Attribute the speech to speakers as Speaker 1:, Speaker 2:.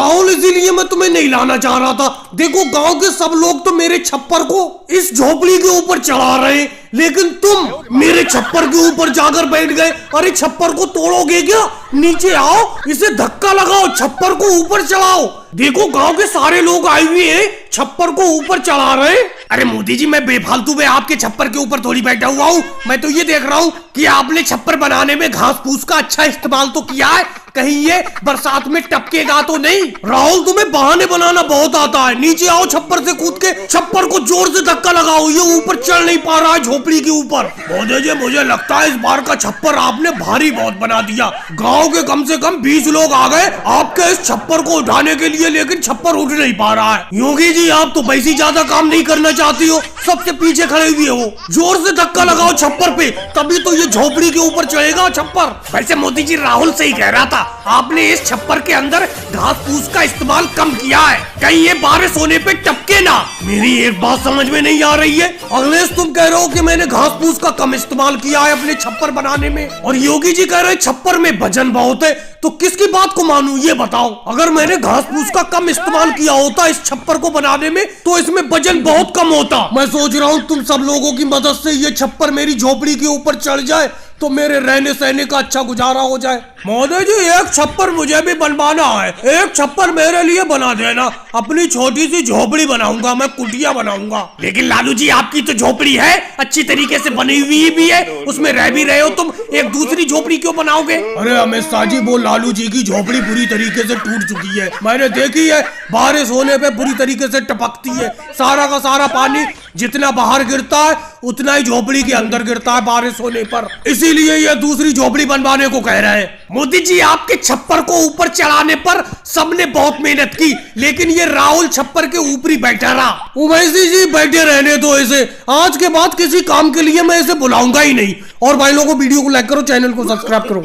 Speaker 1: राहुल इसीलिए मैं तुम्हें नहीं लाना चाह रहा था। देखो गांव के सब लोग तो मेरे छप्पर को इस झोपड़ी के ऊपर चढ़ा रहे हैं, लेकिन तुम मेरे छप्पर के ऊपर जाकर बैठ गए। अरे छप्पर को तोड़ोगे क्या? नीचे आओ, इसे धक्का लगाओ, छप्पर को ऊपर चढ़ाओ। देखो गांव के सारे लोग आए हुए हैं, छप्पर को ऊपर चढ़ा रहे। अरे मोदी जी, मैं बेफालतू में आपके छप्पर के ऊपर थोड़ी बैठा हुआ हूँ। मैं तो ये देख रहा हूँ कि आपने छप्पर बनाने में घास फूस का अच्छा इस्तेमाल तो किया है, कहीं ये बरसात में टपकेगा तो नहीं। राहुल तुम्हें बहाने बनाना बहुत आता है। नीचे आओ, छप्पर से कूद के छप्पर को जोर से धक्का लगाओ, ये ऊपर चढ़ नहीं पा रहा है झोपड़ी के ऊपर। मोदी जी, मुझे लगता है इस बार का छप्पर आपने भारी बहुत बना दिया। गांव के कम से कम 20 लोग आ गए आपके इस छप्पर को उठाने के लिए, लेकिन छप्पर उठ नहीं पा रहा है। योगी जी, आप तो वैसे ही ज्यादा काम नहीं करना चाहती हो, सबसे पीछे खड़े हुए हो। जोर से धक्का लगाओ छप्पर पे, तभी तो ये झोपड़ी के ऊपर चढ़ेगा छप्पर। वैसे मोदी जी, राहुल सही कह रहा था, आपने इस छप्पर के अंदर घास फूस का इस्तेमाल कम किया है, कहीं ये बारिश होने पे टपके ना। मेरी एक बात समझ में नहीं आ रही है, अखिलेश तुम कह रहे हो कि मैंने घास फूस का कम इस्तेमाल किया है अपने छप्पर बनाने में, और योगी जी कह रहे छप्पर में वजन बहुत है, तो किसकी बात को मानूं ये बताओ। अगर मैंने घास फूस का कम इस्तेमाल किया होता इस छप्पर को बनाने में, तो इसमें वजन बहुत कम होता। मैं सोच रहा हूँ तुम सब लोगों की मदद से ये छप्पर मेरी झोपड़ी के ऊपर चढ़ जाए तो मेरे रहने सहने का अच्छा गुजारा हो जाए। मोदी जी, एक छप्पर मुझे भी बनवाना है, एक छप्पर मेरे लिए बना देना। अपनी छोटी सी झोपड़ी बनाऊंगा, मैं कुटिया बनाऊंगा। लेकिन लालू जी, आपकी तो झोपड़ी है, अच्छी तरीके से बनी हुई भी है, उसमें रह भी रहे हो तुम, एक दूसरी झोपड़ी क्यों बनाओगे? अरे अमित शाह जी, वो लालू जी की झोपड़ी बुरी तरीके से टूट चुकी है, मैंने देखी है, बारिश होने पे बुरी तरीके से टपकती है, सारा का सारा पानी जितना बाहर गिरता है उतना ही झोपड़ी के अंदर गिरता है बारिश होने पर, इसीलिए ये दूसरी झोपड़ी बनवाने को कह रहे हैं। मोदी जी, आपके छप्पर को ऊपर चढ़ाने पर सबने बहुत मेहनत की, लेकिन ये राहुल छप्पर के ऊपर ही बैठा रहा। उवैसी जी, बैठे रहने दो इसे, आज के बाद किसी काम के लिए मैं इसे बुलाऊंगा ही नहीं। और भाई लोगों को वीडियो को लाइक करो, चैनल को सब्सक्राइब करो।